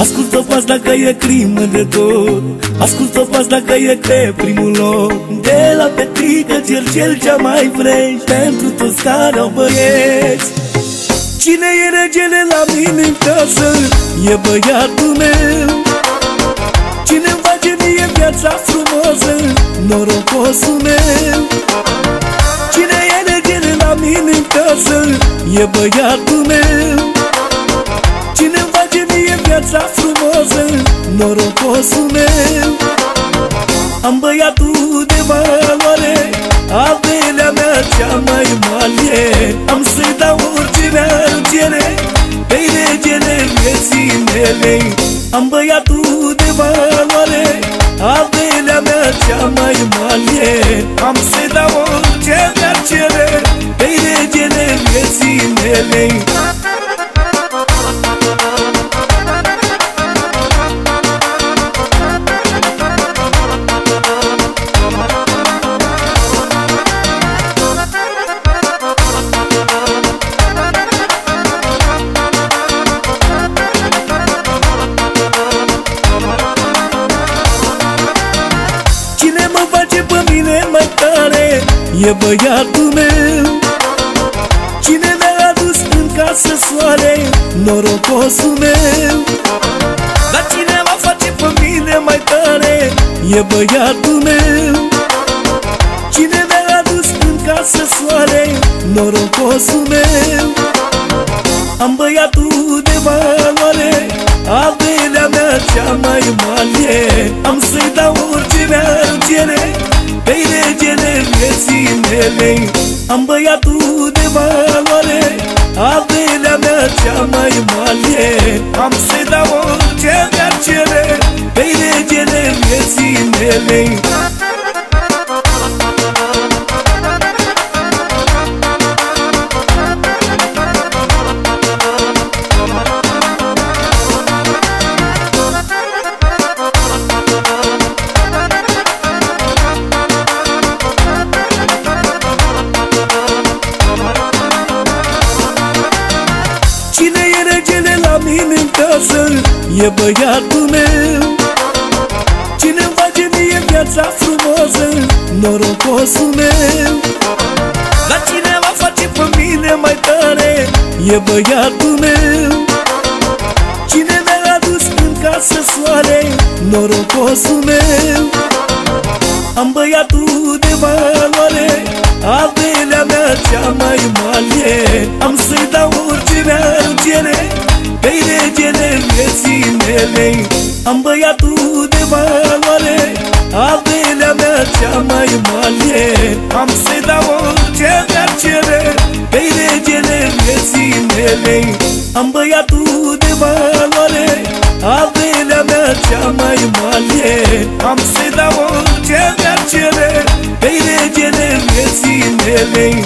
Ascultă-o pas dacă e crimă de tot, ascultă-o pas dacă e pe primul loc. De la Petrică cel cea mai fresh, pentru toți care au băieți. Cine e regele la mine în casă? E băiatul meu. Cine-mi face mie viața frumoasă? Norocosul meu. Cine e regele la mine în casă? E băiatul meu. Cine-mi face mie viața frumoasă? Norocosul meu. Am băiatul de valoare, averea mea cea mai mare. Am să-i dau orice mi-ar cere, pe-i regele vieții mele. Am băiatul de valoare, averea mea cea mai mare. Am să-i dau orice mi-ar cere, pe-i regele vieții mele. E băiatul meu. Cine mi-a adus în casă soare? Norocosul meu. Dar cine va face pe mine mai tare? E băiatul meu. Cine mi-a adus în casă soare? Norocosul meu. Am băiatul de valoare, averea mea cea mai mare. Am să-i dau orice mi-ar cere, pe-i regele vieții mele. Am băiatul de valoare, averea mea cea mai mare. Am să-i dau orice mi-ar cere, pe-i regele vieții mele. E băiatul meu. Cine-mi face mie viața frumoasă? Norocosul meu. Dar cine va face pe mine mai tare? E băiatul meu. Cine mi-a adus în casă soare? Norocosul meu. Am băiatul de valoare, averea mea cea mai mare. Am să-i dau orice mi-ar cere, pe-i regele vieții mele. Am băiatul de valoare, averea mea cea mai mare. Am să-i dau orice mi-ar cere, pe-i regele vieții mele. Am băiatul de valoare, averea mea cea mai mare. Am să-i dau orice mi-ar cere, pe-i regele vieții mele.